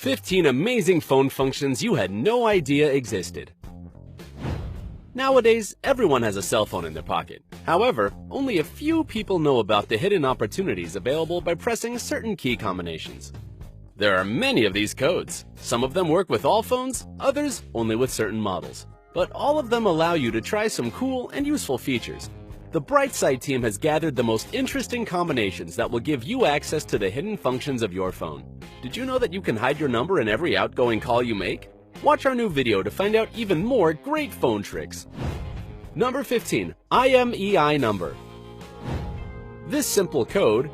15 amazing phone functions you had no idea existed. Nowadays, everyone has a cell phone in their pocket. However, only a few people know about the hidden opportunities available by pressing certain key combinations. There are many of these codes. Some of them work with all phones, others only with certain models. But all of them allow you to try some cool and useful features. The Brightside team has gathered the most interesting combinations that will give you access to the hidden functions of your phone. Did you know that you can hide your number in every outgoing call you make? Watch our new video to find out even more great phone tricks. Number 15. IMEI number. This simple code,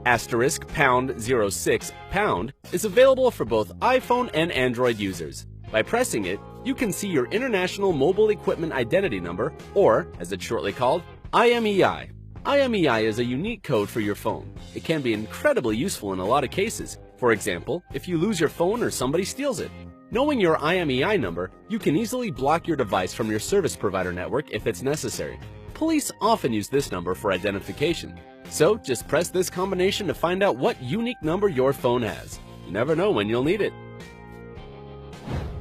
*#06# is available for both iPhone and Android users. By pressing it, you can see your International Mobile Equipment Identity Number, or, as it's shortly called, IMEI. IMEI is a unique code for your phone. It can be incredibly useful in a lot of cases. For example, if you lose your phone or somebody steals it. Knowing your IMEI number, you can easily block your device from your service provider network if it's necessary. Police often use this number for identification. So just press this combination to find out what unique number your phone has. You never know when you'll need it.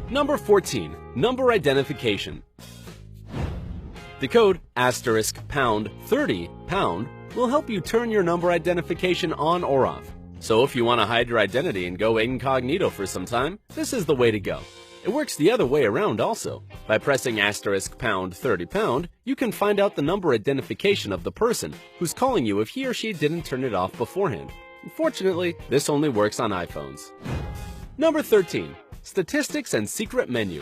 Number 14. Number identification. The code *#30# will help you turn your number identification on or off. So if you want to hide your identity and go incognito for some time, this is the way to go. It works the other way around also. By pressing *30#, you can find out the number identification of the person who's calling you if he or she didn't turn it off beforehand. Unfortunately, this only works on iPhones. Number 13. Statistics and secret menu.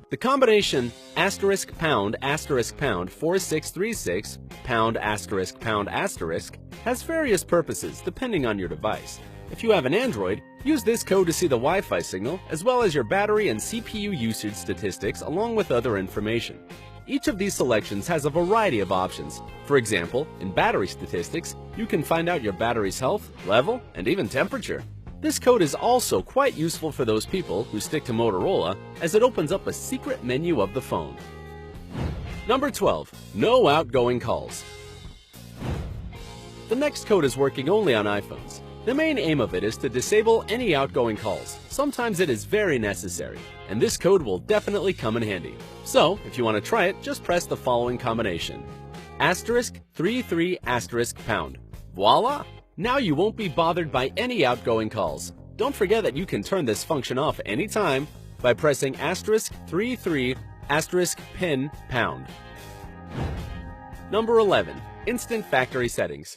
The combination *##4636 #*# has various purposes depending on your device. If you have an Android, use this code to see the Wi-Fi signal as well as your battery and CPU usage statistics along with other information. Each of these selections has a variety of options. For example, in battery statistics, you can find out your battery's health, level, and even temperature. This code is also quite useful for those people who stick to Motorola, as it opens up a secret menu of the phone. Number 12. No outgoing calls. The next code is working only on iPhones. The main aim of it is to disable any outgoing calls. Sometimes it is very necessary, and this code will definitely come in handy. So, if you want to try it, just press the following combination. *33*#. Voila! Now you won't be bothered by any outgoing calls. Don't forget that you can turn this function off anytime by pressing *33**PIN#. Number 11. Instant factory settings.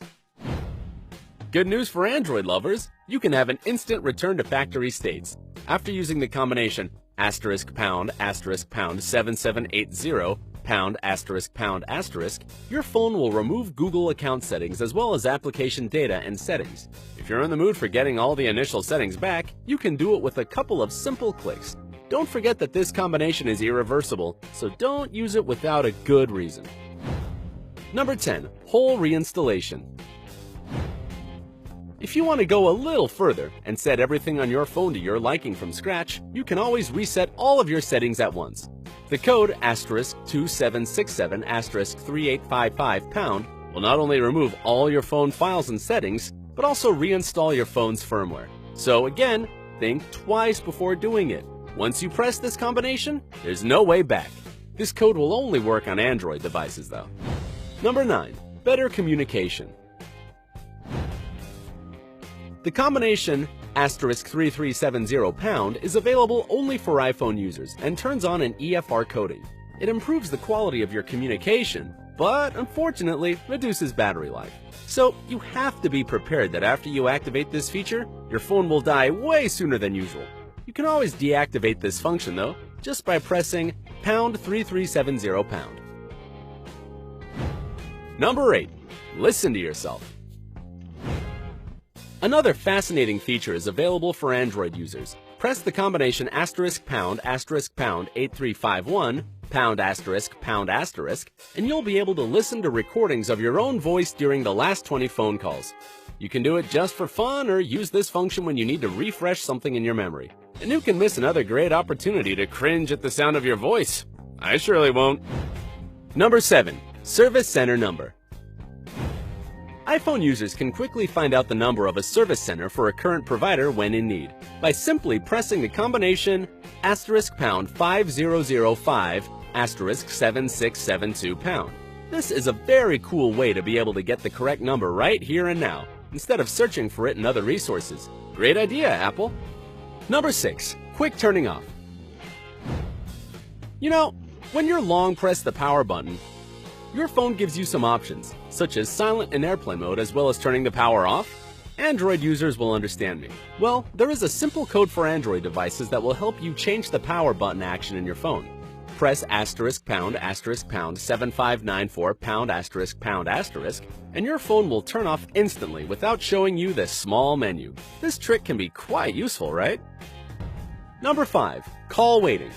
Good news for Android lovers! You can have an instant return to factory states. After using the combination *##7780 #*##, your phone will remove Google account settings as well as application data and settings. If you're in the mood for getting all the initial settings back, you can do it with a couple of simple clicks. Don't forget that this combination is irreversible, so don't use it without a good reason. Number 10. Whole reinstallation. If you want to go a little further and set everything on your phone to your liking from scratch, you can always reset all of your settings at once. The code *2767*3855# will not only remove all your phone files and settings, but also reinstall your phone's firmware. So again, think twice before doing it. Once you press this combination, there's no way back. This code will only work on Android devices though. Number 9. Better communication. The combination *3370# is available only for iPhone users and turns on an EFR coding. It improves the quality of your communication, but unfortunately reduces battery life. So you have to be prepared that after you activate this feature, your phone will die way sooner than usual. You can always deactivate this function though, just by pressing #3370#. Number 8. Listen to yourself. Another fascinating feature is available for Android users. Press the combination *##8351 #*#, and you'll be able to listen to recordings of your own voice during the last 20 phone calls. You can do it just for fun or use this function when you need to refresh something in your memory. And who can miss another great opportunity to cringe at the sound of your voice? I surely won't. Number 7. Service Center Number. iPhone users can quickly find out the number of a service center for a current provider when in need by simply pressing the combination *5005 *7672#. This is a very cool way to be able to get the correct number right here and now, instead of searching for it in other resources. Great idea, Apple! Number 6. Quick turning off. You know, when you're long press the power button, your phone gives you some options, such as silent and airplane mode, as well as turning the power off. Android users will understand me. Well, there is a simple code for Android devices that will help you change the power button action in your phone. Press *##7594 # and your phone will turn off instantly without showing you this small menu. This trick can be quite useful, right? Number 5. Call waiting.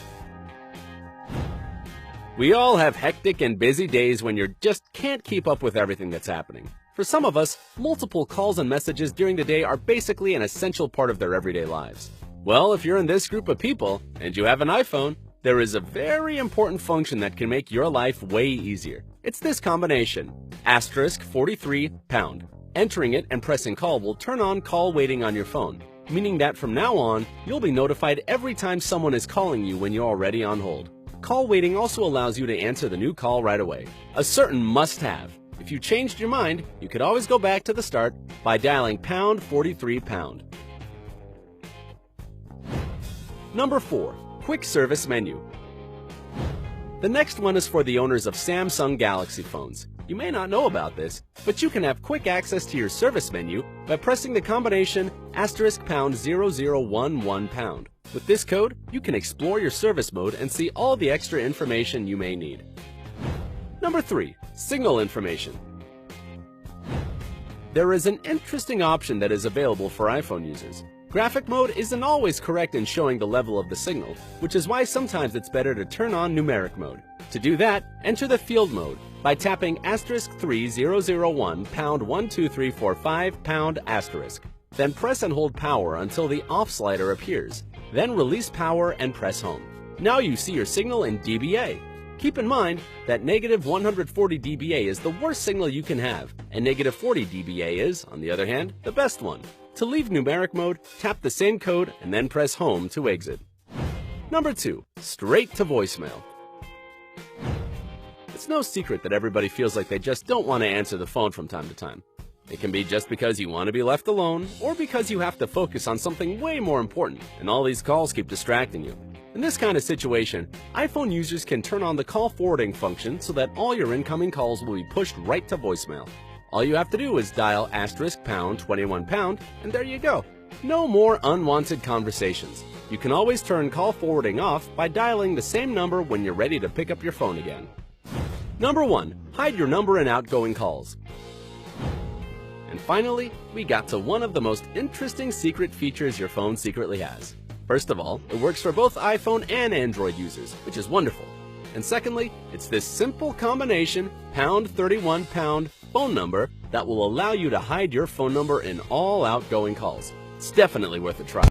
We all have hectic and busy days when you just can't keep up with everything that's happening. For some of us, multiple calls and messages during the day are basically an essential part of their everyday lives. Well, if you're in this group of people and you have an iPhone, there is a very important function that can make your life way easier. It's this combination, *43#. Entering it and pressing call will turn on call waiting on your phone, meaning that from now on, you'll be notified every time someone is calling you when you're already on hold. Call waiting also allows you to answer the new call right away, a certain must-have. If you changed your mind, you could always go back to the start by dialing #43#. Number 4. Quick Service Menu. The next one is for the owners of Samsung Galaxy phones. You may not know about this, but you can have quick access to your service menu by pressing the combination *0011#. With this code, you can explore your service mode and see all the extra information you may need. Number 3. Signal information. There is an interesting option that is available for iPhone users. Graphic mode isn't always correct in showing the level of the signal, which is why sometimes it's better to turn on numeric mode. To do that, enter the field mode by tapping *3001 #12345 #. Then press and hold power until the off slider appears. Then release power and press home. Now you see your signal in dBA. Keep in mind that -140 dBA is the worst signal you can have, and -40 dBA is, on the other hand, the best one. To leave numeric mode, tap the same code and then press home to exit. Number 2. Straight to voicemail. It's no secret that everybody feels like they just don't want to answer the phone from time to time. It can be just because you want to be left alone, or because you have to focus on something way more important, and all these calls keep distracting you. In this kind of situation, iPhone users can turn on the call forwarding function so that all your incoming calls will be pushed right to voicemail. All you have to do is dial *21#, and there you go. No more unwanted conversations. You can always turn call forwarding off by dialing the same number when you're ready to pick up your phone again. Number 1. Hide your number in outgoing calls. And finally, we got to one of the most interesting secret features your phone secretly has. First of all, it works for both iPhone and Android users, which is wonderful. And secondly, it's this simple combination #31# phone number that will allow you to hide your phone number in all outgoing calls. It's definitely worth a try.